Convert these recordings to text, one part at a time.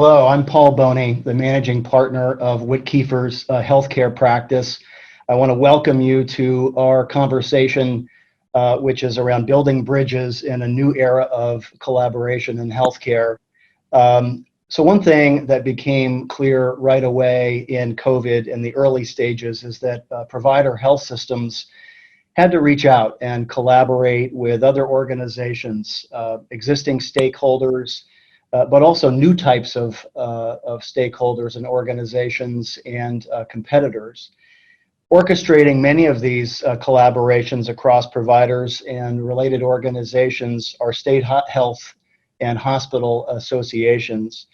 Hello, I'm Paul Boney, the managing partner of Whitkeefer's healthcare practice. I want to welcome you to our conversation, which is around building bridges in a new era of collaboration in healthcare. So one thing that became clear right away in COVID in the early stages is that provider health systems had to reach out and collaborate with other organizations, existing stakeholders, but also new types of stakeholders and organizations and competitors. Orchestrating many of these collaborations across providers and related organizations are state health and hospital associations.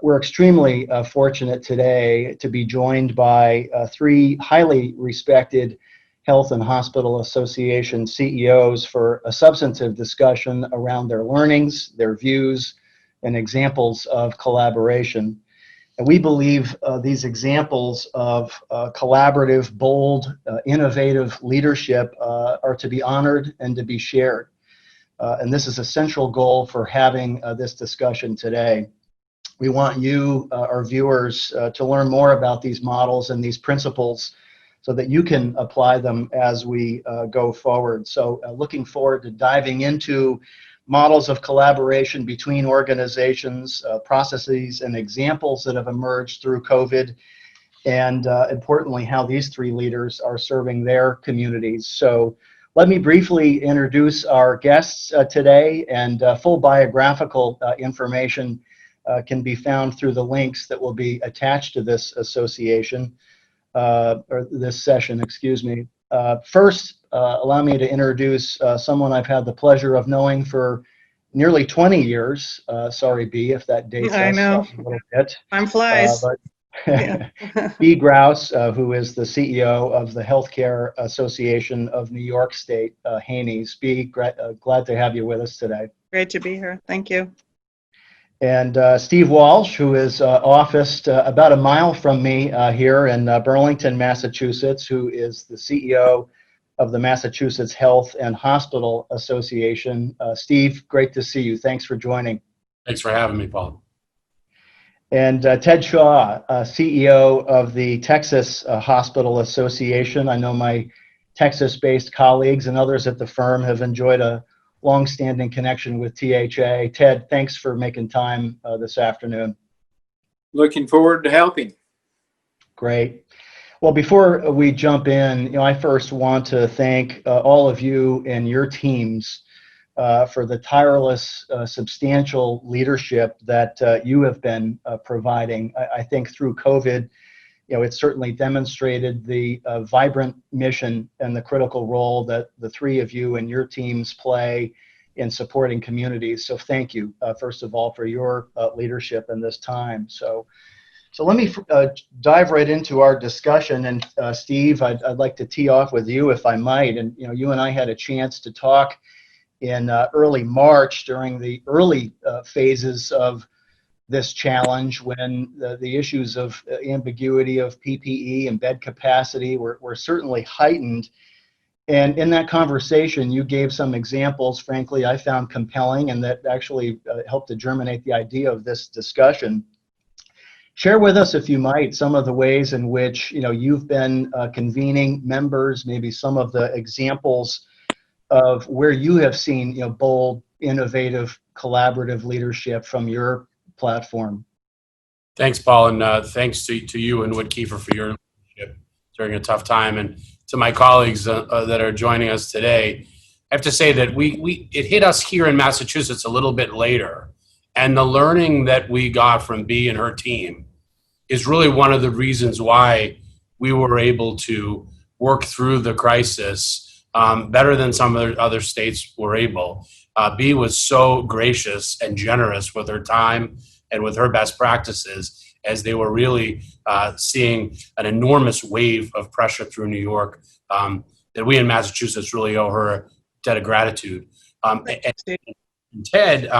We're extremely fortunate today to be joined by three highly respected health and hospital association CEOs for a substantive discussion around their learnings, their views, and examples of collaboration. And we believe these examples of collaborative, bold, innovative leadership are to be honored and to be shared. And this is a central goal for having this discussion today. We want you, our viewers, to learn more about these models and these principles so that you can apply them as we go forward. So looking forward to diving into models of collaboration between organizations, processes, and examples that have emerged through COVID, and importantly, how these three leaders are serving their communities. So let me briefly introduce our guests today, and full biographical information can be found through the links that will be attached to this association, or this session, excuse me. First, allow me to introduce someone I've had the pleasure of knowing for nearly 20 years. Sorry, B, if that dates us a little bit. Time flies. Yeah. B. Grouse, who is the CEO of the Healthcare Association of New York State, Haney's. B, glad to have you with us today. Great to be here. Thank you. And Steve Walsh, who is officed about a mile from me here in Burlington, Massachusetts, who is the CEO of the Massachusetts Health and Hospital Association. Steve, great to see you. Thanks for joining. Thanks for having me, Paul. And Ted Shaw, CEO of the Texas Hospital Association. I know my Texas-based colleagues and others at the firm have enjoyed a long-standing connection with THA. Ted, thanks for making time this afternoon. Looking forward to helping. Great. Well, before we jump in, I first want to thank all of you and your teams for the tireless, substantial leadership that you have been providing. I think through COVID, it certainly demonstrated the vibrant mission and the critical role that the three of you and your teams play in supporting communities. So thank you, first of all, for your leadership in this time. So let me dive right into our discussion. And Steve, I'd like to tee off with you, if I might. And you and I had a chance to talk in early March during the early phases of this challenge, when the issues of ambiguity of PPE and bed capacity were certainly heightened. And in that conversation, you gave some examples, frankly, I found compelling, and that actually helped to germinate the idea of this discussion. Share with us, if you might, some of the ways in which you've been convening members, maybe some of the examples of where you have seen bold, innovative, collaborative leadership from your platform. Thanks, Paul, and thanks to you and Whitkeefer for your leadership during a tough time, and to my colleagues that are joining us today. I have to say that it hit us here in Massachusetts a little bit later, and the learning that we got from B and her team is really one of the reasons why we were able to work through the crisis better than some other states were able. B was so gracious and generous with her time and with her best practices, as they were really seeing an enormous wave of pressure through New York that we in Massachusetts really owe her a debt of gratitude. And Ted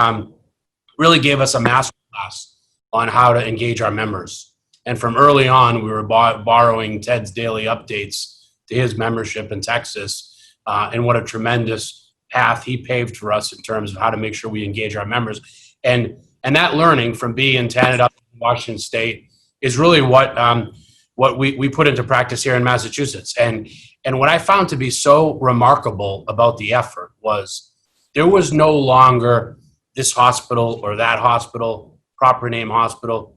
really gave us a masterclass on how to engage our members. And from early on, we were borrowing Ted's daily updates to his membership in Texas, and what a tremendous path he paved for us in terms of how to make sure we engage our members. And And that learning from being in Canada, Washington State, is really what we put into practice here in Massachusetts. And what I found to be so remarkable about the effort was there was no longer this hospital or that hospital, proper name hospital.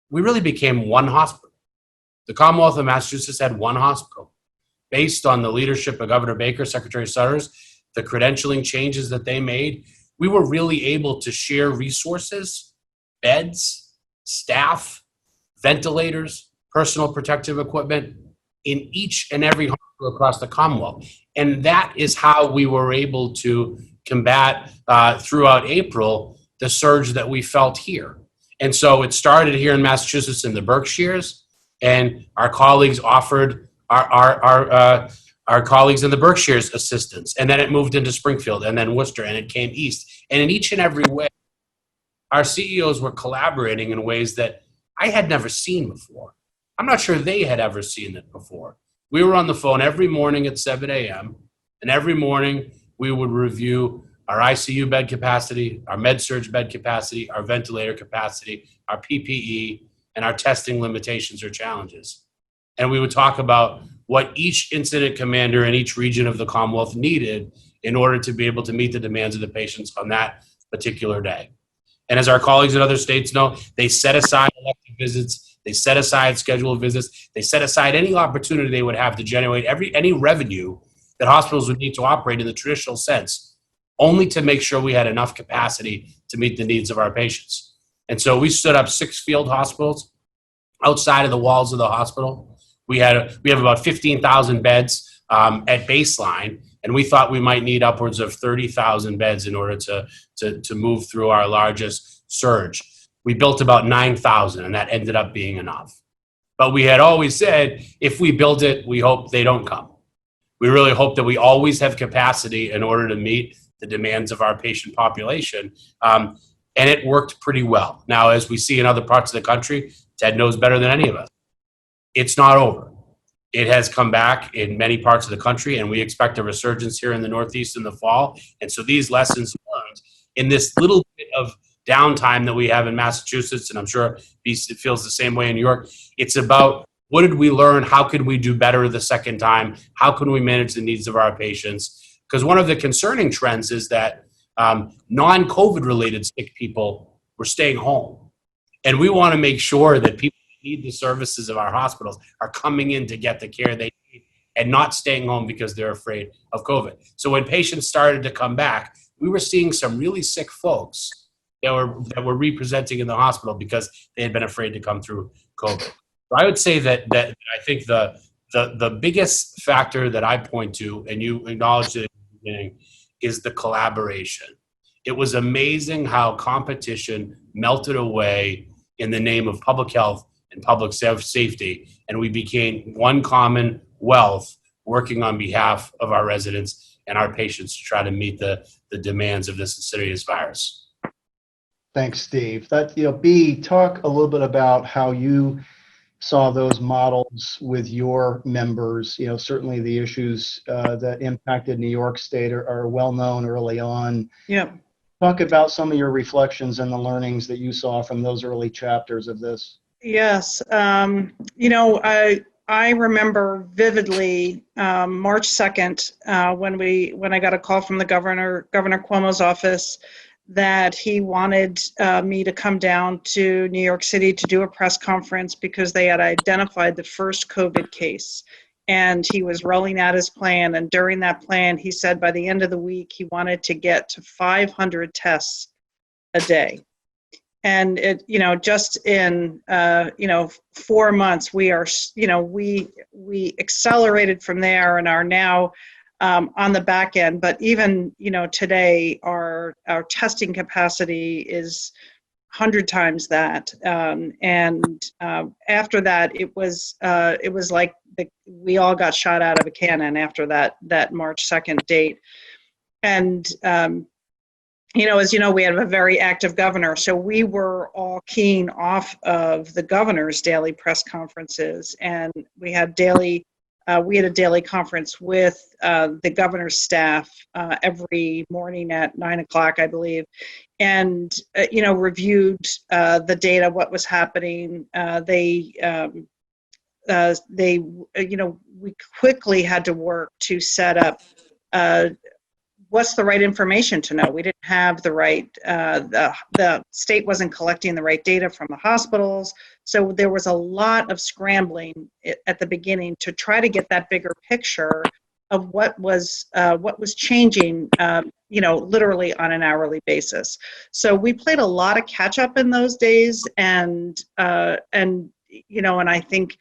We really became one hospital. The Commonwealth of Massachusetts had one hospital. Based on the leadership of Governor Baker, Secretary Sutters, the credentialing changes that they made, we were really able to share resources, beds, staff, ventilators, personal protective equipment in each and every hospital across the Commonwealth. And that is how we were able to combat throughout April the surge that we felt here. And so it started here in Massachusetts in the Berkshires, and our colleagues offered our colleagues in the Berkshires assistance. And then it moved into Springfield and then Worcester, and it came east. And in each and every way, our CEOs were collaborating in ways that I had never seen before. I'm not sure they had ever seen it before. We were on the phone every morning at 7 a.m. and every morning we would review our ICU bed capacity, our med-surg bed capacity, our ventilator capacity, our PPE, and our testing limitations or challenges. And we would talk about what each incident commander in each region of the Commonwealth needed in order to be able to meet the demands of the patients on that particular day. And as our colleagues in other states know, they set aside elective visits, they set aside scheduled visits, they set aside any opportunity they would have to generate any revenue that hospitals would need to operate in the traditional sense, only to make sure we had enough capacity to meet the needs of our patients. And so we stood up 6 field hospitals outside of the walls of the hospital. We have about 15,000 beds at baseline, and we thought we might need upwards of 30,000 beds in order to move through our largest surge. We built about 9,000, and that ended up being enough. But we had always said, if we build it, we hope they don't come. We really hope that we always have capacity in order to meet the demands of our patient population. And it worked pretty well. Now, as we see in other parts of the country, Ted knows better than any of us, it's not over. It has come back in many parts of the country, and we expect a resurgence here in the Northeast in the fall. And so these lessons learned in this little bit of downtime that we have in Massachusetts, and I'm sure it feels the same way in New York, it's about what did we learn? How could we do better the second time? How can we manage the needs of our patients? Because one of the concerning trends is that non-COVID related sick people were staying home. And we want to make sure that people who need the services of our hospitals are coming in to get the care they need and not staying home because they're afraid of COVID. So when patients started to come back, we were seeing some really sick folks that were representing in the hospital because they had been afraid to come through COVID. So I would say that I think the biggest factor that I point to, and you acknowledged it at the beginning, is the collaboration. It was amazing how competition melted away in the name of public health and public safety, and we became one common wealth working on behalf of our residents and our patients to try to meet the demands of this insidious virus. Thanks, Steve. Talk a little bit about how you saw those models with your members. Certainly the issues that impacted New York State are well known early on. Yep. Talk about some of your reflections and the learnings that you saw from those early chapters of this. Yes. I remember vividly March 2nd when I got a call from the Governor Cuomo's office that he wanted me to come down to New York City to do a press conference because they had identified the first COVID case. And he was rolling out his plan. And during that plan, he said by the end of the week, he wanted to get to 500 tests a day. And just in 4 months, we are, we accelerated from there and are now on the back end. But even, today, our testing capacity is 100 times that. After that, it was like we all got shot out of a cannon after that March 2nd date. And, as you know, we have a very active governor. So we were all keen off of the governor's daily press conferences. And we had daily we had a daily conference with the governor's staff every morning at 9 o'clock, I believe, and reviewed the data, what was happening. We quickly had to work to set up what's the right information to know. We didn't have the right, the state wasn't collecting the right data from the hospitals. So there was a lot of scrambling at the beginning to try to get that bigger picture of what was changing, literally on an hourly basis. So we played a lot of catch up in those days, and I think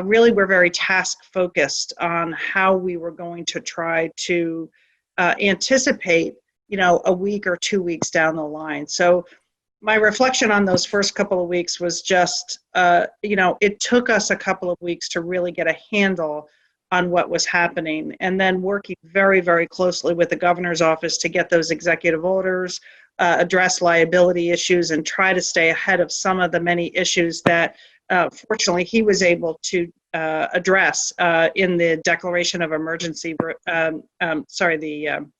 really we're very task focused on how we were going to try to anticipate, a week or 2 weeks down the line. So my reflection on those first couple of weeks was just, it took us a couple of weeks to really get a handle on what was happening, and then working very, very closely with the governor's office to get those executive orders, address liability issues, and try to stay ahead of some of the many issues that fortunately he was able to address in the declaration of emergency,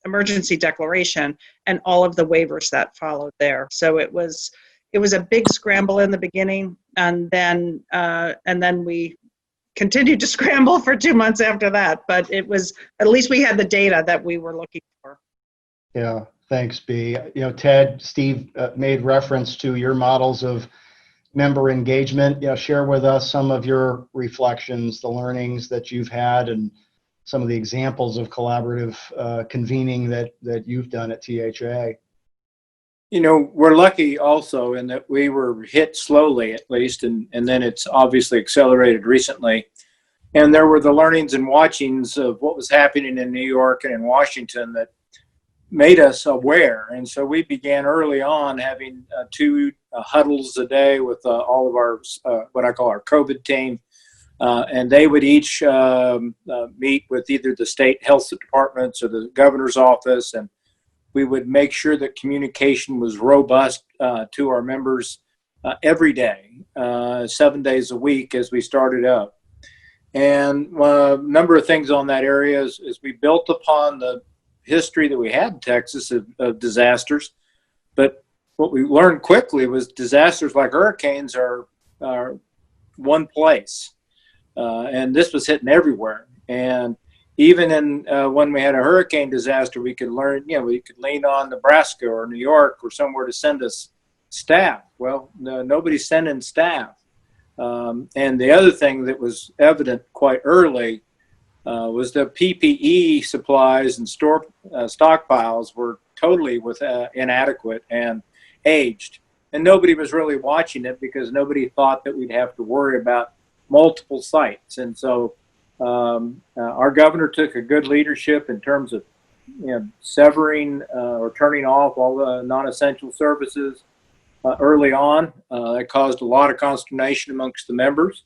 emergency declaration, and all of the waivers that followed there. So it was a big scramble in the beginning, and then we continued to scramble for 2 months after that. But it was, at least we had the data that we were looking for. Yeah, thanks, B. Ted, Steve made reference to your models of member engagement. Share with us some of your reflections, the learnings that you've had, and some of the examples of collaborative convening that you've done at THA. We're lucky also in that we were hit slowly, at least, and then it's obviously accelerated recently. And there were the learnings and watchings of what was happening in New York and in Washington that made us aware. And so we began early on having 2 huddles a day with all of our, what I call our COVID team. And they would each meet with either the state health departments or the governor's office. And we would make sure that communication was robust to our members every day, 7 days a week as we started up. And a number of things on that area is we built upon the history that we had in Texas of disasters. But what we learned quickly was disasters like hurricanes are one place. And this was hitting everywhere. And even in when we had a hurricane disaster, we could learn, we could lean on Nebraska or New York or somewhere to send us staff. Well, nobody's sending staff. And the other thing that was evident quite early was the PPE supplies and stockpiles were totally inadequate and aged. And nobody was really watching it because nobody thought that we'd have to worry about multiple sites. And so our governor took a good leadership in terms of severing or turning off all the non-essential services early on. That caused a lot of consternation amongst the members.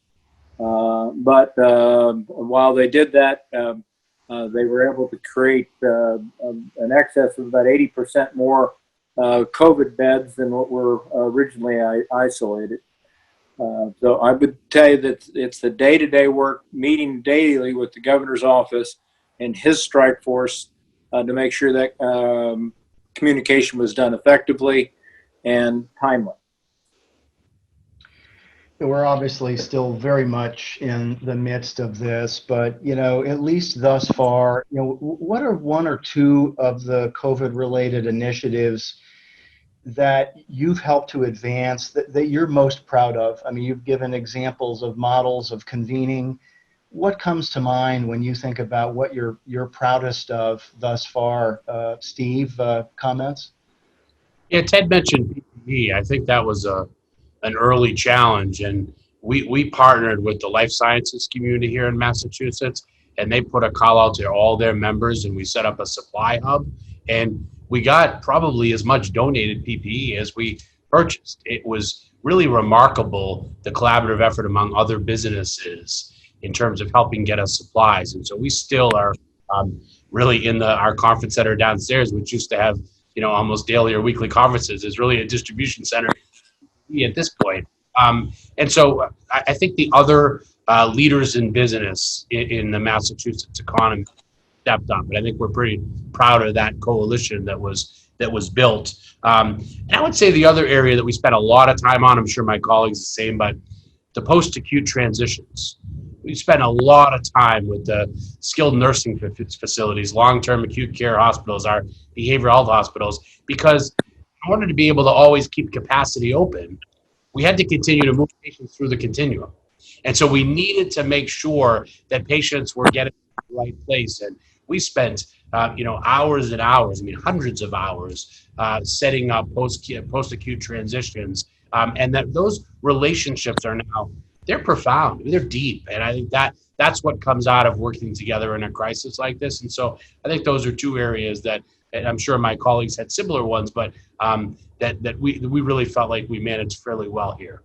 But while they did that, they were able to create an excess of about 80% more COVID beds than what were originally isolated. So I would tell you that it's the day-to-day work, meeting daily with the governor's office and his strike force to make sure that communication was done effectively and timely. We're obviously still very much in the midst of this, but at least thus far, what are 1 or 2 of the COVID-related initiatives that you've helped to advance that you're most proud of? I mean, you've given examples of models of convening. What comes to mind when you think about what you're proudest of thus far? Steve, comments? Yeah, Ted mentioned PPE. I think that was an early challenge, and we partnered with the life sciences community here in Massachusetts, and they put a call out to all their members, and we set up a supply hub, and we got probably as much donated PPE as we purchased. It was really remarkable, the collaborative effort among other businesses in terms of helping get us supplies. And so we still are really in our conference center downstairs, which used to have almost daily or weekly conferences, is really a distribution center at this point. And so I think the other leaders in business in the Massachusetts economy stepped up. And I think we're pretty proud of that coalition that was built. And I would say the other area that we spent a lot of time on, I'm sure my colleagues the same, but the post-acute transitions. We spent a lot of time with the skilled nursing facilities, long-term acute care hospitals, our behavioral health hospitals, because in order to be able to always keep capacity open, we had to continue to move patients through the continuum. And so we needed to make sure that patients were getting to the right place. And we spent, hours and hours, hundreds of hours, setting up post-acute transitions. And that those relationships are now, they're profound, they're deep. And I think that's what comes out of working together in a crisis like this. And so I think those are two areas that, and I'm sure my colleagues had similar ones, but that we really felt like we managed fairly well here.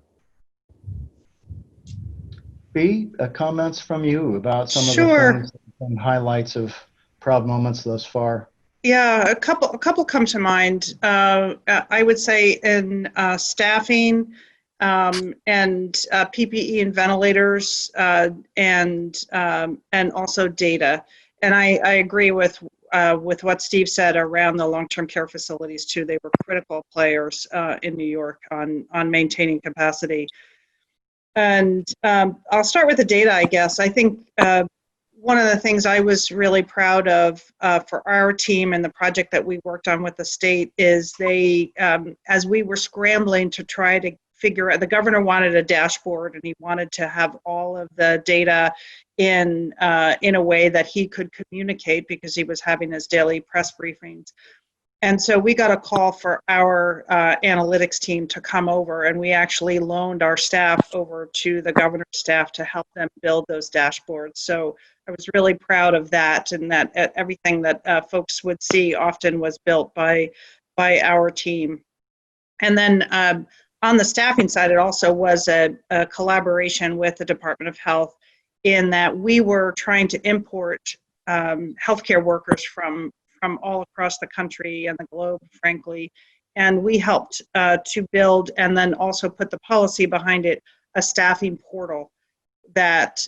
B, comments from you about some Sure. of the things and highlights of proud moments thus far? Yeah, a couple come to mind. I would say in staffing and PPE and ventilators and also data. And I agree with what Steve said around the long-term care facilities too. They were critical players in New York on maintaining capacity. And I'll start with the data, I guess. I think one of the things I was really proud of for our team and the project that we worked on with the state is they, as we were scrambling to try to figure out, the governor wanted a dashboard and he wanted to have all of the data in a way that he could communicate because he was having his daily press briefings. And so we got a call for our analytics team to come over, and we actually loaned our staff over to the governor's staff to help them build those dashboards. So I was really proud of that, and that everything that folks would see often was built by our team. And then on the staffing side, it also was a collaboration with the Department of Health in that we were trying to import healthcare workers from all across the country and the globe, frankly. And we helped to build and then also put the policy behind it, a staffing portal that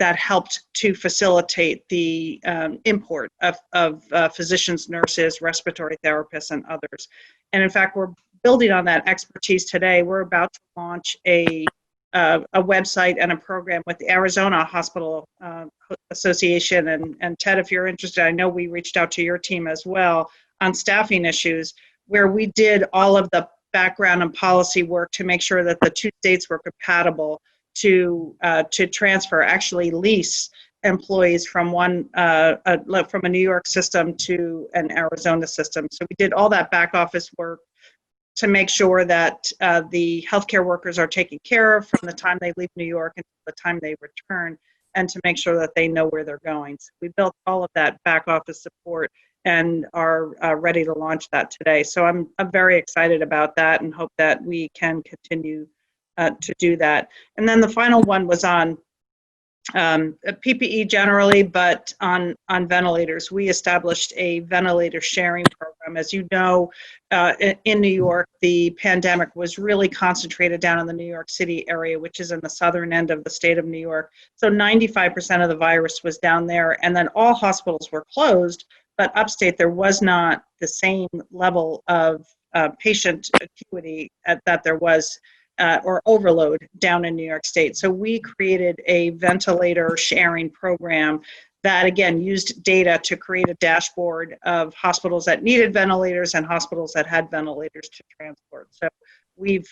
helped to facilitate the import of physicians, nurses, respiratory therapists, and others. And in fact, we're building on that expertise today. We're about to launch a website and a program with the Arizona Hospital Association. And Ted, if you're interested, I know we reached out to your team as well on staffing issues, where we did all of the background and policy work to make sure that the two states were compatible to transfer, actually lease employees from from a New York system to an Arizona system. So we did all that back office work to make sure that the healthcare workers are taken care of from the time they leave New York until the time they return, and to make sure that they know where they're going. So we built all of that back office support and are ready to launch that today. So I'm very excited about that and hope that we can continue to do that. And then the final one was on PPE generally, but on ventilators. We established a ventilator sharing program. As you know, in New York, the pandemic was really concentrated down in the New York City area, which is in the southern end of the state of New York. So 95% of the virus was down there, and then all hospitals were closed, but upstate there was not the same level of patient acuity that there was or overload down in New York State. So we created a ventilator sharing program that, again, used data to create a dashboard of hospitals that needed ventilators and hospitals that had ventilators to transport. So we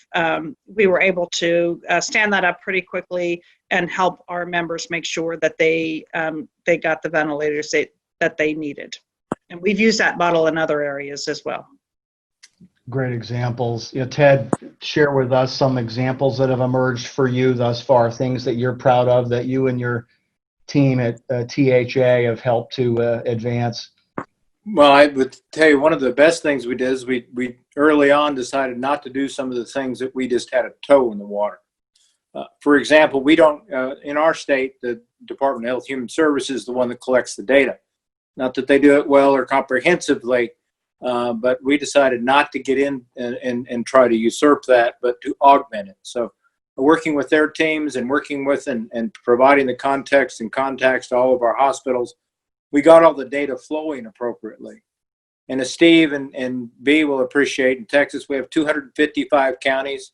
were able to stand that up pretty quickly and help our members make sure that they got the ventilators that they needed. And we've used that model in other areas as well. Great examples. Ted, share with us some examples that have emerged for you thus far, things that you're proud of that you and your team at THA have helped to advance. Well, I would tell you one of the best things we did is we early on decided not to do some of the things that we just had a toe in the water. For example, we don't, in our state, the Department of Health and Human Services is the one that collects the data. Not that they do it well or comprehensively, but we decided not to get in and try to usurp that, but to augment it. So working with their teams and working with and providing the context and contacts to all of our hospitals, we got all the data flowing appropriately. And as Steve and B will appreciate, in Texas, we have 255 counties.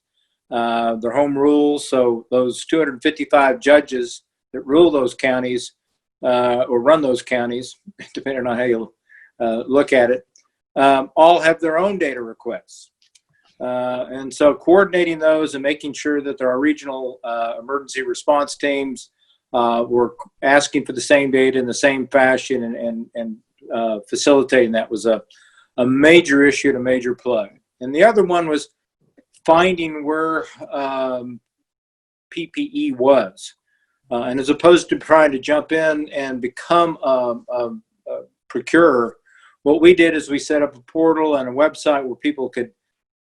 They're home rules, so those 255 judges that rule those counties or run those counties, depending on how you look at it, all have their own data requests. And so coordinating those and making sure that there are regional emergency response teams were asking for the same data in the same fashion and facilitating that was a major issue and a major play. And the other one was finding where PPE was. And as opposed to trying to jump in and become a procurer, what we did is we set up a portal and a website where people could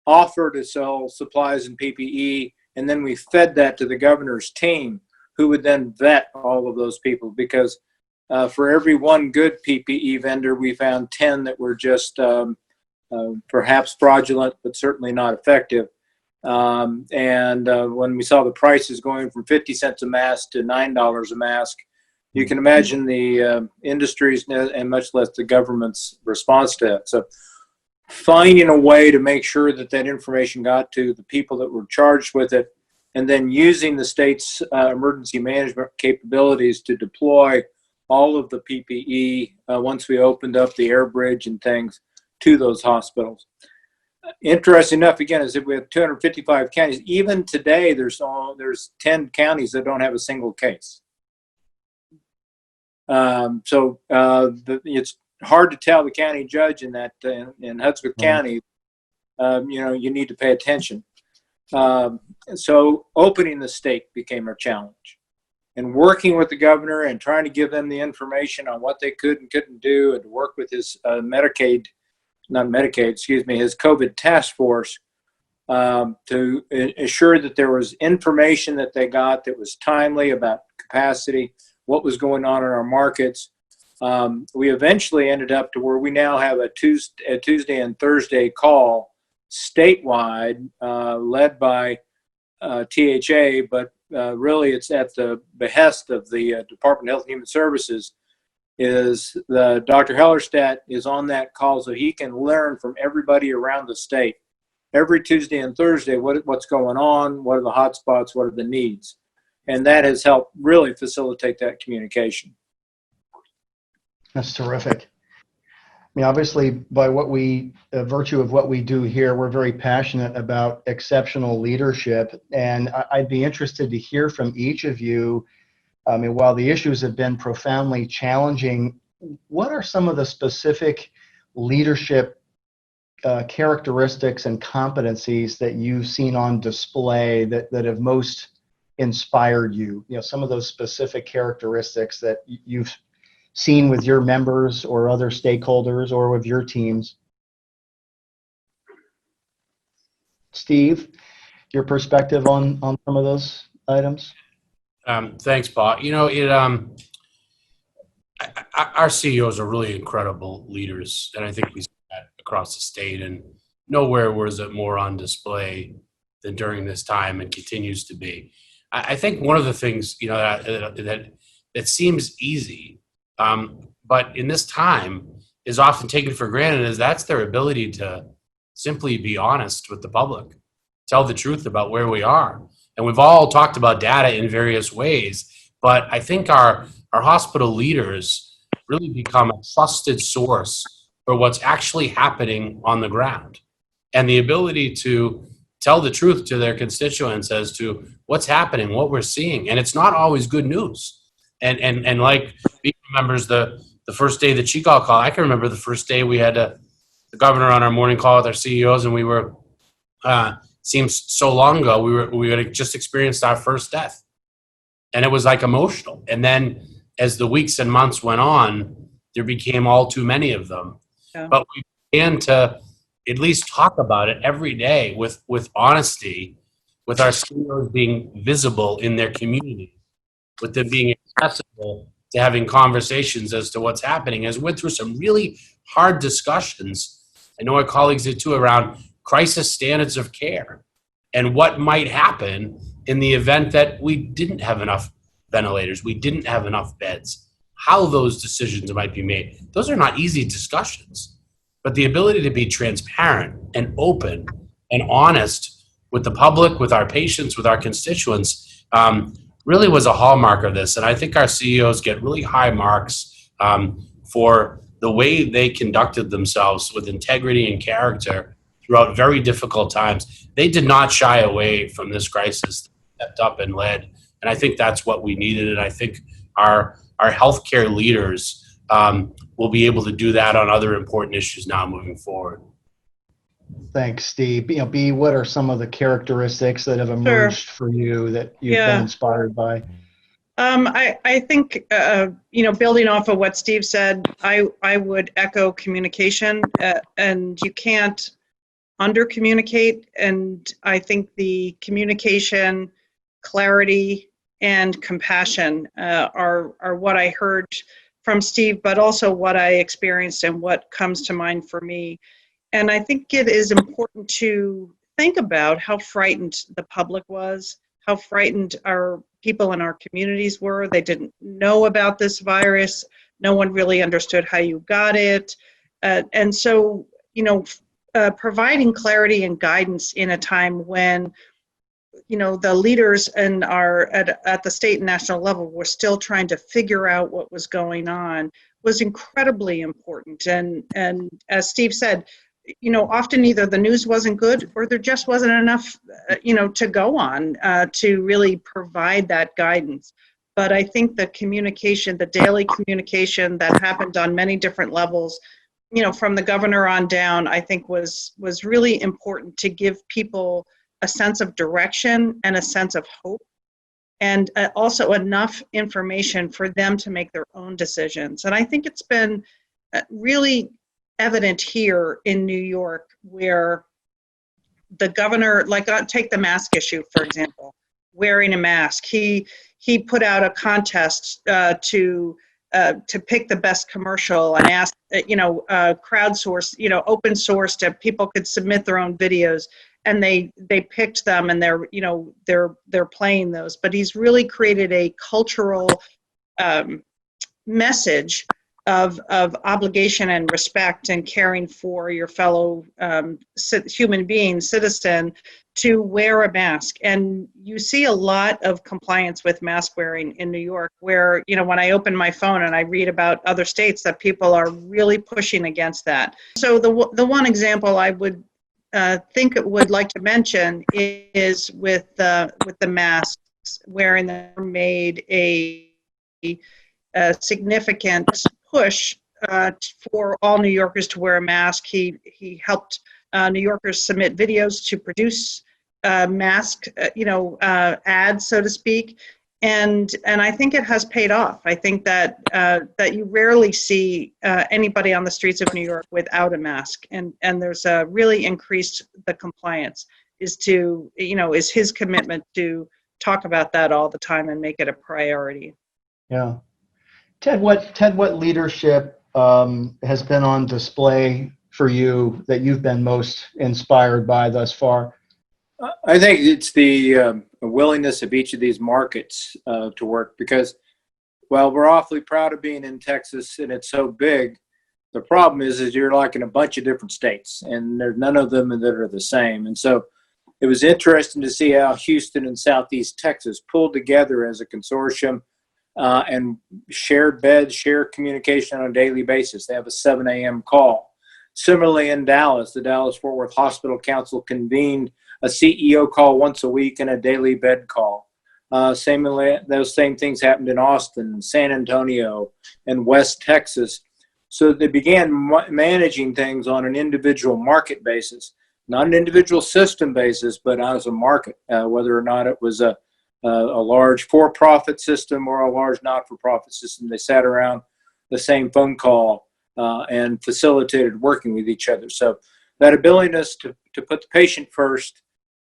offer to sell supplies and PPE, and then we fed that to the governor's team, who would then vet all of those people, because for every one good PPE vendor, we found 10 that were just perhaps fraudulent, but certainly not effective. And when we saw the prices going from 50 cents a mask to $9 a mask, you can imagine the industry's and much less the government's response to it. So finding a way to make sure that that information got to the people that were charged with it, and then using the state's emergency management capabilities to deploy all of the PPE once we opened up the air bridge and things to those hospitals. Interesting enough, again, is that we have 255 counties. Even today, there's 10 counties that don't have a single case. It's hard to tell the county judge in that in Hudspeth County, you need to pay attention. So opening the state became our challenge, and working with the governor and trying to give them the information on what they could and couldn't do, and to work with his his COVID task force to ensure that there was information that they got that was timely about capacity, what was going on in our markets. We eventually ended up to where we now have a Tuesday and Thursday call statewide, led by THA, but really it's at the behest of the Department of Health and Human Services. Is Dr. Hellerstadt is on that call so he can learn from everybody around the state every Tuesday and Thursday what's going on, what are the hot spots, what are the needs. And that has helped really facilitate that communication. That's terrific. I mean, obviously, by virtue of what we do here, we're very passionate about exceptional leadership. And I'd be interested to hear from each of you. I mean, while the issues have been profoundly challenging, what are some of the specific leadership characteristics and competencies that you've seen on display that have most inspired you? Some of those specific characteristics that you've seen with your members or other stakeholders or with your teams. Steve, your perspective on some of those items? Thanks, Paul. Our CEOs are really incredible leaders, and I think we see that across the state, and nowhere was it more on display than during this time, and continues to be. I think one of the things that seems easy, but in this time is often taken for granted, is that's their ability to simply be honest with the public, tell the truth about where we are. And we've all talked about data in various ways, but I think our hospital leaders really become a trusted source for what's actually happening on the ground, and the ability to tell the truth to their constituents as to what's happening, what we're seeing. And it's not always good news. And like he remembers the first day that she got called, I can remember the first day we had the governor on our morning call with our CEOs, and we were, seems so long ago, we had just experienced our first death. And it was like emotional. And then as the weeks and months went on, there became all too many of them. Yeah. But we began to at least talk about it every day with honesty, with our CEOs being visible in their community, with them being accessible to having conversations as to what's happening. As we went through some really hard discussions, I know our colleagues did too, around crisis standards of care and what might happen in the event that we didn't have enough ventilators, we didn't have enough beds, how those decisions might be made. Those are not easy discussions, but the ability to be transparent and open and honest with the public, with our patients, with our constituents, really was a hallmark of this. And I think our CEOs get really high marks for the way they conducted themselves with integrity and character throughout very difficult times. They did not shy away from this crisis, stepped up and led. And I think that's what we needed. And I think our healthcare leaders will be able to do that on other important issues now moving forward. Thanks, Steve. B, what are some of the characteristics that have emerged for you that you've been inspired by? I think, building off of what Steve said, I would echo communication, and you can't under communicate. And I think the communication, clarity, and compassion are what I heard from Steve, but also what I experienced and what comes to mind for me. And I think it is important to think about how frightened the public was, how frightened our people in our communities were. They didn't know about this virus. No one really understood how you got it. And so, providing clarity and guidance in a time when, the leaders in at the state and national level were still trying to figure out what was going on was incredibly important. And as Steve said, often either the news wasn't good or there just wasn't enough, to go on to really provide that guidance. But I think the communication, the daily communication that happened on many different levels, from the governor on down, I think was really important to give people a sense of direction and a sense of hope, and also enough information for them to make their own decisions. And I think it's been really evident here in New York, where the governor, take the mask issue, for example, wearing a mask. He put out a contest to pick the best commercial and ask, crowdsource, open source, to people could submit their own videos, and they picked them, and they're playing those. But he's really created a cultural message of obligation and respect and caring for your fellow human being, citizen, to wear a mask. And you see a lot of compliance with mask wearing in New York, where, when I open my phone and I read about other states, that people are really pushing against that. So the one example I would would like to mention is with the masks, wherein they made a significant push for all New Yorkers to wear a mask. He helped New Yorkers submit videos to produce mask, ads, so to speak, and I think it has paid off. I think that you rarely see anybody on the streets of New York without a mask, and there's really increased the compliance. Is his commitment to talk about that all the time and make it a priority. Yeah. Ted, what leadership has been on display for you that you've been most inspired by thus far? I think it's the willingness of each of these markets to work, because, well, we're awfully proud of being in Texas and it's so big. The problem is you're like in a bunch of different states, and there's none of them that are the same. And so it was interesting to see how Houston and Southeast Texas pulled together as a consortium and shared beds, shared communication on a daily basis. They have a 7 a.m. call. Similarly, in Dallas, the Dallas-Fort Worth Hospital Council convened a CEO call once a week and a daily bed call. Those same things happened in Austin, San Antonio, and West Texas. So they began managing things on an individual market basis, not an individual system basis, but as a market, whether or not it was a large for-profit system or a large not-for-profit system. They sat around the same phone call and facilitated working with each other. So that ability to put the patient first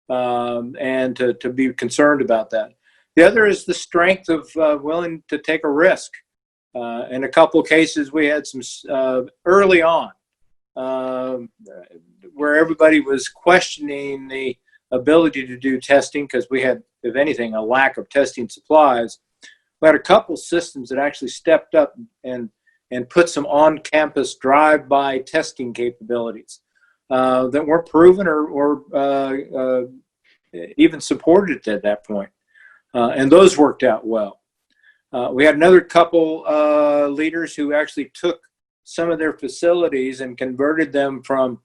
and to be concerned about that. The other is the strength of willing to take a risk. In a couple of cases, we had some early on where everybody was questioning the ability to do testing because we had, if anything, a lack of testing supplies. We had a couple systems that actually stepped up and put some on-campus drive-by testing capabilities that weren't proven or even supported at that point. And those worked out well. We had another couple leaders who actually took some of their facilities and converted them from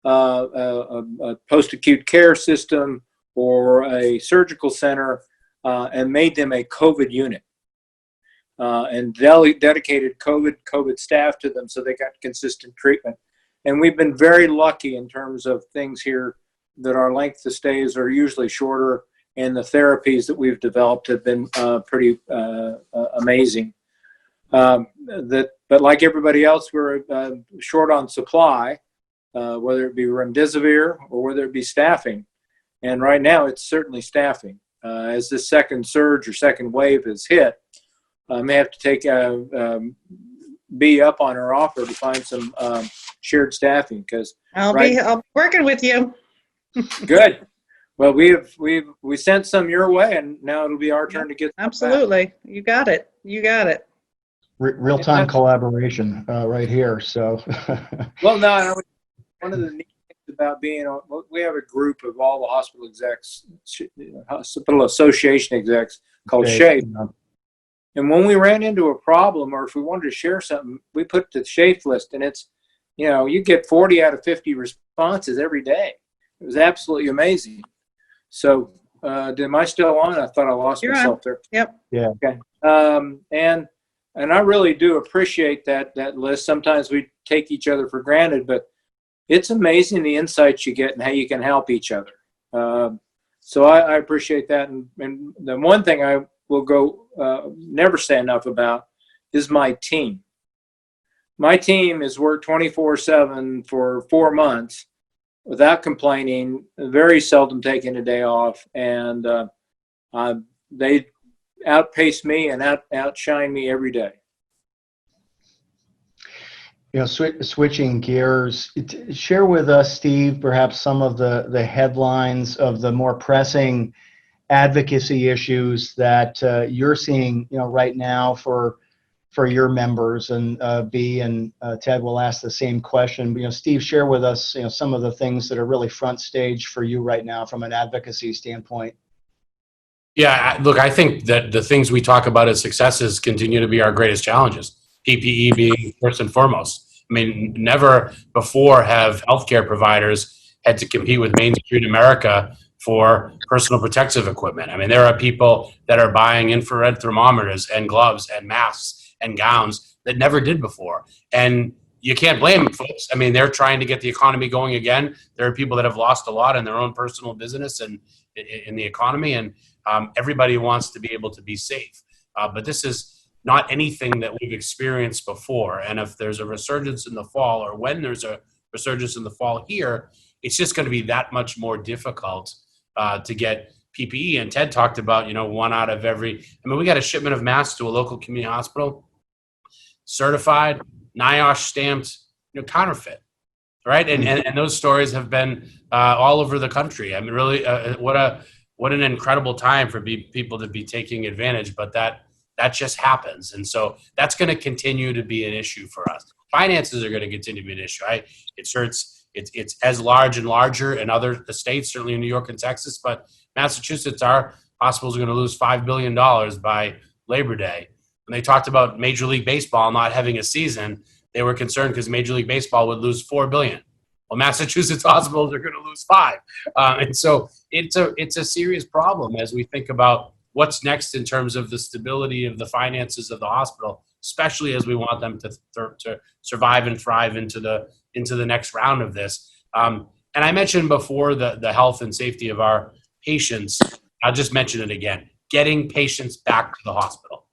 a post-acute care system or a surgical center and made them a COVID unit. And dedicated COVID staff to them so they got consistent treatment. And we've been very lucky in terms of things here that our length of stays are usually shorter, and the therapies that we've developed have been pretty amazing. But like everybody else, we're short on supply, whether it be remdesivir or whether it be staffing. And right now it's certainly staffing. As this second surge or second wave has hit, I may have to take B up on her offer to find some shared staffing because I'll be working with you. Good. Well, we sent some your way, and now it'll be our turn to get some Absolutely. back. You got it. You got it. Real-time collaboration right here. So, Well, no, one of the neat things about being on, we have a group of all the hospital execs, hospital association execs called SHAPE. And when we ran into a problem or if we wanted to share something, we put the SHAPE list, and it's, you get 40 out of 50 responses every day. It was absolutely amazing. So, am I still on? I thought I lost myself there. Yep. Yeah. Okay. And I really do appreciate that list. Sometimes we take each other for granted, but it's amazing the insights you get and how you can help each other. So I appreciate that. And the one thing I will never say enough about is my team. My team has worked 24/7 for 4 months without complaining, very seldom taking a day off. And they outpace me and outshine me every day. Switching gears, share with us, Steve, perhaps some of the headlines of the more pressing advocacy issues that you're seeing, right now for your members, and B and Ted will ask the same question. But, Steve, share with us, some of the things that are really front stage for you right now from an advocacy standpoint. Yeah, look, I think that the things we talk about as successes continue to be our greatest challenges. PPE being first and foremost. I mean, never before have healthcare providers had to compete with Main Street America for personal protective equipment. I mean, there are people that are buying infrared thermometers and gloves and masks and gowns that never did before. And you can't blame folks. I mean, they're trying to get the economy going again. There are people that have lost a lot in their own personal business and in the economy, and everybody wants to be able to be safe. But this is not anything that we've experienced before. And if there's a resurgence in the fall, or when there's a resurgence in the fall here, it's just going to be that much more difficult to get PPE. And Ted talked about, one out of every, we got a shipment of masks to a local community hospital, certified, NIOSH stamped, counterfeit, right? And those stories have been all over the country. I mean, really, what an incredible time for people to be taking advantage, but that just happens. And so that's going to continue to be an issue for us. Finances are going to continue to be an issue. It's as large and larger in other states, certainly in New York and Texas, but Massachusetts, our hospitals are going to lose $5 billion by Labor Day. When they talked about Major League Baseball not having a season, they were concerned because Major League Baseball would lose $4 billion. Well, Massachusetts hospitals are going to lose $5 billion. And so it's a serious problem as we think about what's next in terms of the stability of the finances of the hospital, especially as we want them to survive and thrive into the next round of this. And I mentioned before the health and safety of our patients. I'll just mention it again. Getting patients back to the hospital.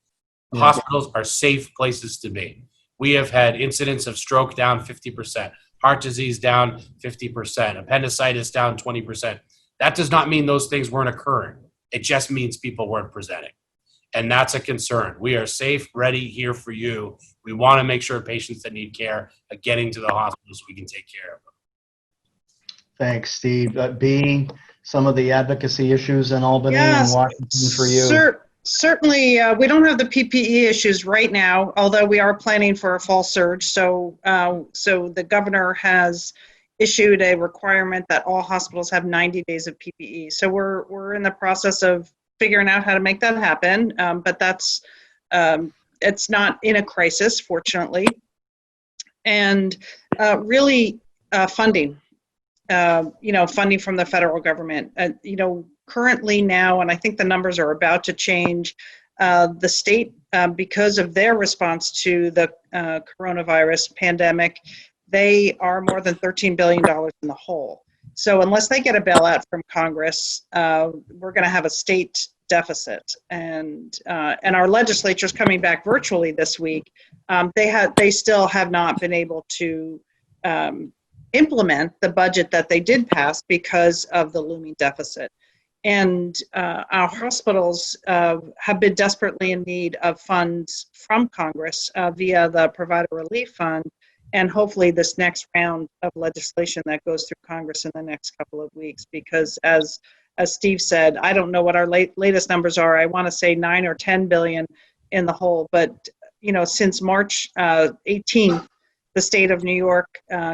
Yeah. Hospitals are safe places to be. We have had incidents of stroke down 50%, heart disease down 50%, appendicitis down 20%. That does not mean those things weren't occurring. It just means people weren't presenting. And that's a concern. We are safe, ready, here for you. We want to make sure patients that need care are getting to the hospital so we can take care of them. Thanks, Steve. B, some of the advocacy issues in Albany and Yes, Washington for you? certainly. We don't have the PPE issues right now, although we are planning for a fall surge. So the governor has issued a requirement that all hospitals have 90 days of PPE. So we're in the process of figuring out how to make that happen. But that's it's not in a crisis, fortunately. And really funding. Funding from the federal government. Currently now, and I think the numbers are about to change, the state, because of their response to the coronavirus pandemic, they are more than $13 billion in the hole. So unless they get a bailout from Congress, we're going to have a state deficit. And our legislature's coming back virtually this week. They still have not been able to implement the budget that they did pass because of the looming deficit. And our hospitals have been desperately in need of funds from Congress via the Provider Relief Fund, and hopefully this next round of legislation that goes through Congress in the next couple of weeks. Because as Steve said, I don't know what our latest numbers are. I want to say 9 or 10 billion in the hole, but since March 18th, the state of New York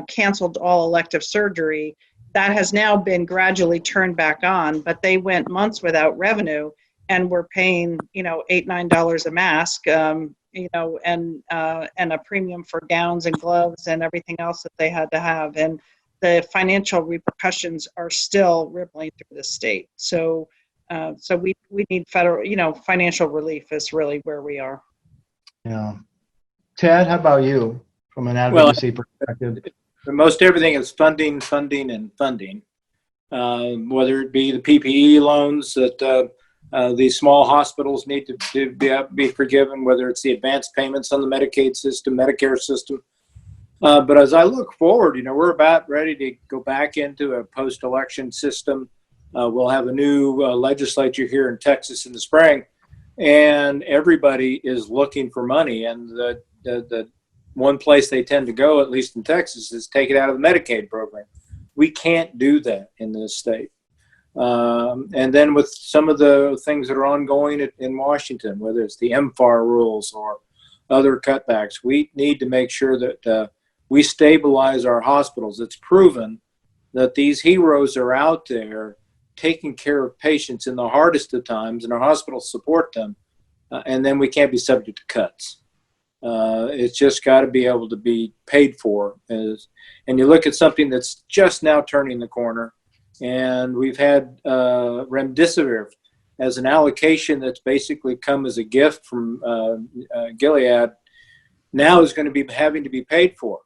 canceled all elective surgery. That has now been gradually turned back on, but they went months without revenue, and we're paying, $8-9 a mask, and a premium for gowns and gloves and everything else that they had to have. And the financial repercussions are still rippling through the state. So we need federal, financial relief is really where we are. Yeah. Ted, how about you from an advocacy perspective? Most everything is funding, and funding. Whether it be the PPE loans that these small hospitals need to be forgiven, whether it's the advance payments on the Medicaid system, Medicare system. But as I look forward, we're about ready to go back into a post-election system. We'll have a new legislature here in Texas in the spring, and everybody is looking for money. And the one place they tend to go, at least in Texas, is take it out of the Medicaid program. We can't do that in this state. And then with some of the things that are ongoing in Washington, whether it's the MFAR rules or other cutbacks, we need to make sure that we stabilize our hospitals. It's proven that these heroes are out there taking care of patients in the hardest of times, and our hospitals support them, and then we can't be subject to cuts. It's just got to be able to be paid for. And you look at something that's just now turning the corner, and we've had remdesivir as an allocation that's basically come as a gift from Gilead, now is going to be having to be paid for.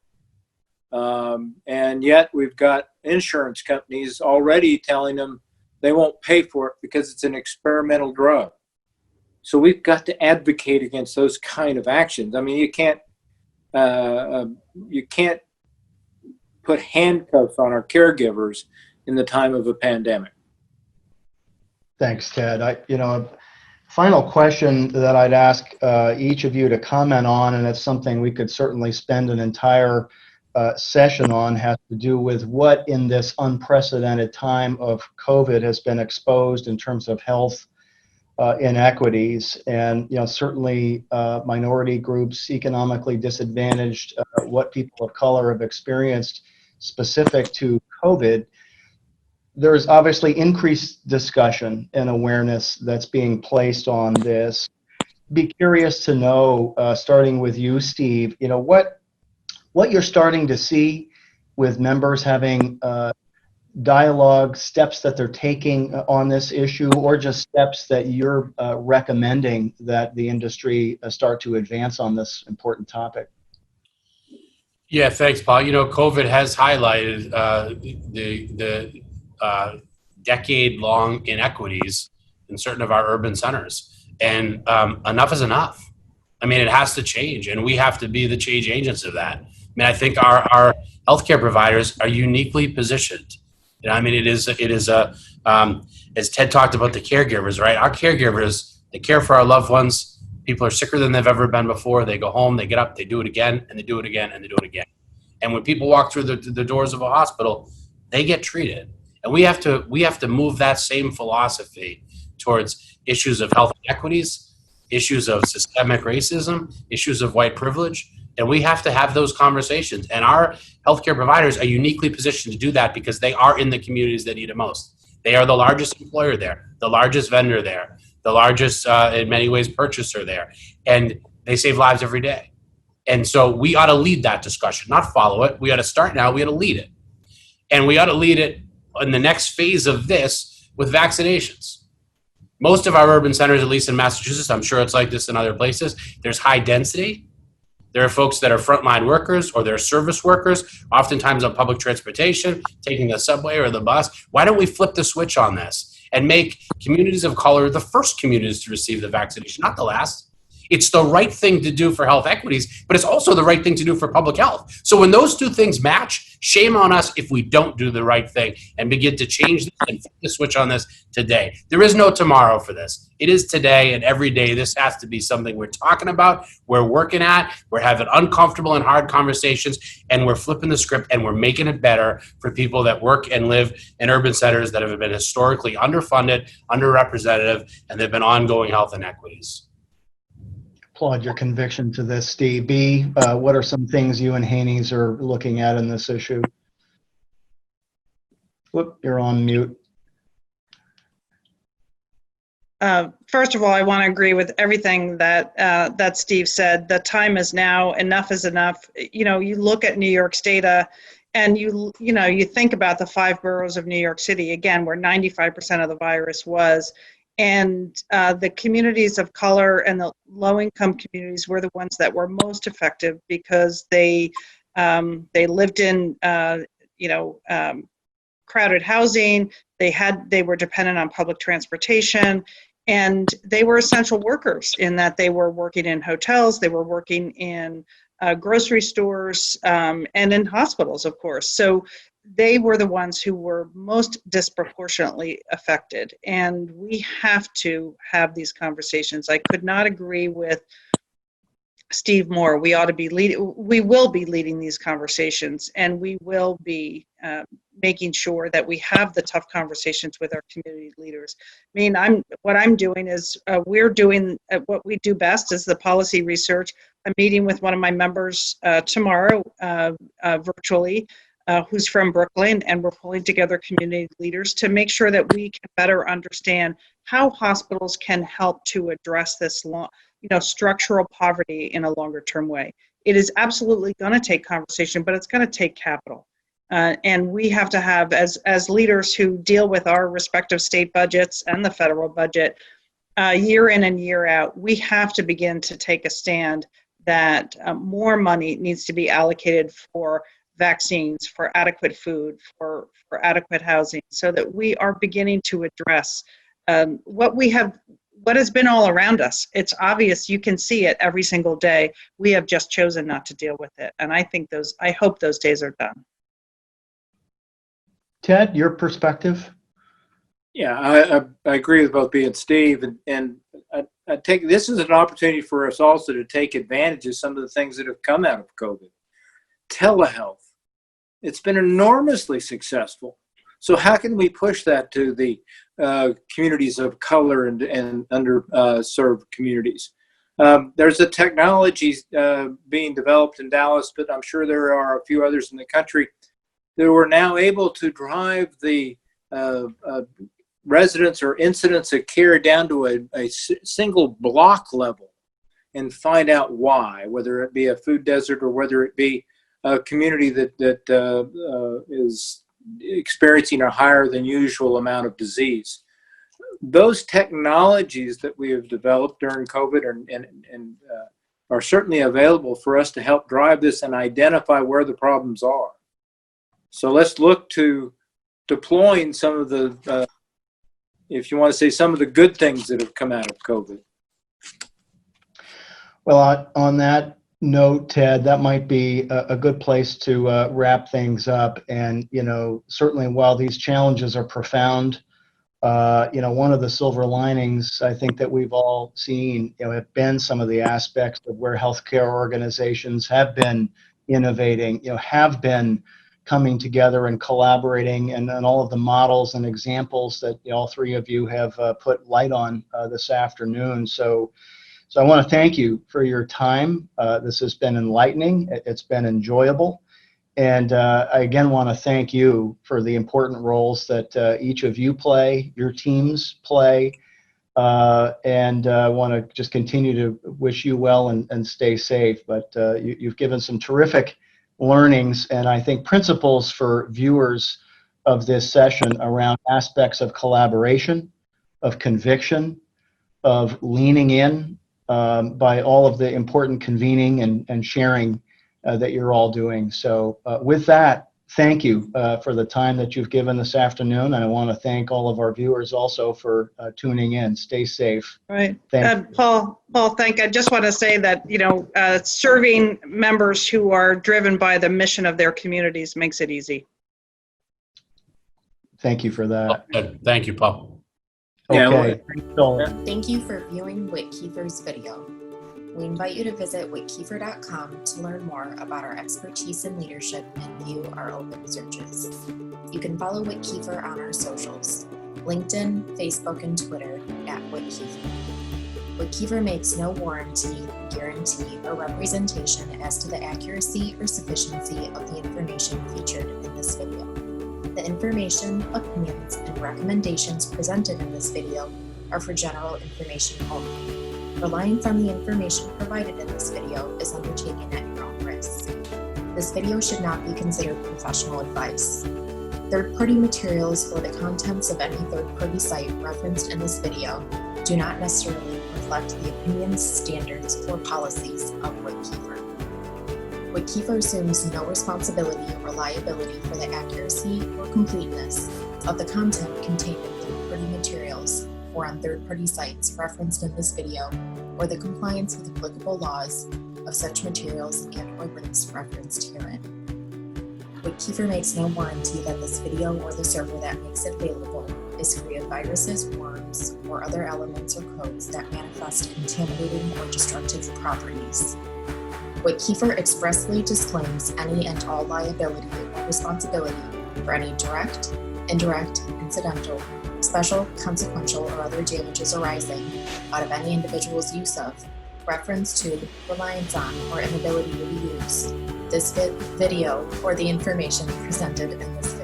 And yet we've got insurance companies already telling them they won't pay for it because it's an experimental drug. So we've got to advocate against those kind of actions. I mean, you can't put handcuffs on our caregivers in the time of a pandemic. Thanks, Ted. Final question that I'd ask each of you to comment on, and it's something we could certainly spend an entire session on, has to do with what in this unprecedented time of COVID has been exposed in terms of health inequities, and certainly minority groups, economically disadvantaged, what people of color have experienced specific to COVID. There's obviously increased discussion and awareness that's being placed on this. Be curious to know, starting with you, Steve, what you're starting to see with members having dialogue, steps that they're taking on this issue, or just steps that you're recommending that the industry start to advance on this important topic. Yeah, thanks, Paul. COVID has highlighted the decade-long inequities in certain of our urban centers, and enough is enough. I mean, it has to change, and we have to be the change agents of that. I mean, I think our healthcare providers are uniquely positioned. It is as Ted talked about the caregivers, right? Our caregivers, they care for our loved ones. People are sicker than they've ever been before. They go home, they get up, they do it again, and they do it again, and they do it again. And when people walk through the doors of a hospital, they get treated. And we have to move that same philosophy towards issues of health inequities, issues of systemic racism, issues of white privilege. And we have to have those conversations. And our healthcare providers are uniquely positioned to do that because they are in the communities that need it most. They are the largest employer there, the largest vendor there, the largest, in many ways, purchaser there. And they save lives every day. And so we ought to lead that discussion, not follow it. We ought to start now. We ought to lead it. And we ought to lead it in the next phase of this with vaccinations. Most of our urban centers, at least in Massachusetts, I'm sure it's like this in other places, there's high density. There are folks that are frontline workers or they're service workers, oftentimes on public transportation, taking the subway or the bus. Why don't we flip the switch on this and make communities of color the first communities to receive the vaccination, not the last? It's the right thing to do for health equities, but it's also the right thing to do for public health. So when those two things match, shame on us if we don't do the right thing and begin to change this and flip the switch on this today. There is no tomorrow for this. It is today, and every day this has to be something we're talking about, we're working at, we're having uncomfortable and hard conversations, and we're flipping the script and we're making it better for people that work and live in urban centers that have been historically underfunded, underrepresented, and there have been ongoing health inequities. Applaud your conviction to this, Steve. B, what are some things you and Haney's are looking at in this issue? Whoop, you're on mute. First of all, I want to agree with everything that Steve said. The time is now. Enough is enough. You know, you look at New York's data, and you think about the 5 boroughs of New York City, again, where 95% of the virus was. And the communities of color and the low-income communities were the ones that were most effective because they lived in crowded housing. They were dependent on public transportation, and they were essential workers in that they were working in hotels, they were working in grocery stores, and in hospitals, of course. So they were the ones who were most disproportionately affected. And we have to have these conversations. I could not agree with Steve more. We ought to be we will be leading these conversations, and we will be making sure that we have the tough conversations with our community leaders. I mean, what I'm doing is we're doing what we do best is the policy research. I'm meeting with one of my members tomorrow virtually, who's from Brooklyn, and we're pulling together community leaders to make sure that we can better understand how hospitals can help to address this structural poverty in a longer term way. It is absolutely going to take conversation, but it's going to take capital. And we have to have, as leaders who deal with our respective state budgets and the federal budget, year in and year out, we have to begin to take a stand that more money needs to be allocated for vaccines, for adequate food, for adequate housing, so that we are beginning to address what has been all around us. It's obvious, you can see it every single day. We have just chosen not to deal with it. And I hope those days are done. Ted, your perspective? Yeah, I agree with both B and Steve, and I take this as an opportunity for us also to take advantage of some of the things that have come out of COVID. Telehealth, it's been enormously successful. So how can we push that to the communities of color and underserved communities? There's a technology being developed in Dallas, but I'm sure there are a few others in the country that were now able to drive the residents or incidents of care down to a single block level and find out why, whether it be a food desert or whether it be a community that is experiencing a higher than usual amount of disease. Those technologies that we have developed during COVID are certainly available for us to help drive this and identify where the problems are. So let's look to deploying some of the, if you want to say, some of the good things that have come out of COVID. Well, on that note, Ted, that might be a good place to wrap things up. And, certainly while these challenges are profound, one of the silver linings I think that we've all seen, have been some of the aspects of where healthcare organizations have been innovating, have been coming together and collaborating, and all of the models and examples that all three of you have put light on this afternoon. So I want to thank you for your time. This has been enlightening. It's been enjoyable. And I again want to thank you for the important roles that each of you play, your teams play. And I want to just continue to wish you well and stay safe. But you've given some terrific learnings and I think principles for viewers of this session around aspects of collaboration, of conviction, of leaning in by all of the important convening and sharing that you're all doing. So with that, thank you for the time that you've given this afternoon. And I want to thank all of our viewers also for tuning in. Stay safe. Right. Thank you. Paul, I just want to say that, serving members who are driven by the mission of their communities makes it easy. Thank you for that. Thank you, Paul. Okay. So, Thank you for viewing Whit Kiefer's video. We invite you to visit whitkiefer.com to learn more about our expertise in leadership and view our open searches. You can follow Whit Kiefer on our socials, LinkedIn, Facebook, and Twitter @Whit Kiefer. Whit Kiefer makes no warranty, guarantee, or representation as to the accuracy or sufficiency of the information featured in this video. The information, opinions, and recommendations presented in this video are for general information only. Reliance on the information provided in this video is undertaken at your own risk. This video should not be considered professional advice. Third-party materials or the contents of any third-party site referenced in this video do not necessarily reflect the opinions, standards, or policies of Whit Kiefer. Whit Kiefer assumes no responsibility or liability for the accuracy or completeness of the content contained in third-party materials or on third-party sites referenced in this video, or the compliance with applicable laws of such materials and/or links referenced herein. Whit Kiefer makes no warranty that this video or the server that makes it available is free of viruses, worms, or other elements or codes that manifest contaminating or destructive properties. Whit Kiefer expressly disclaims any and all liability or responsibility for any direct, indirect, incidental, special, consequential, or other damages arising out of any individual's use of, reference to, reliance on, or inability to use this video or the information presented in this video.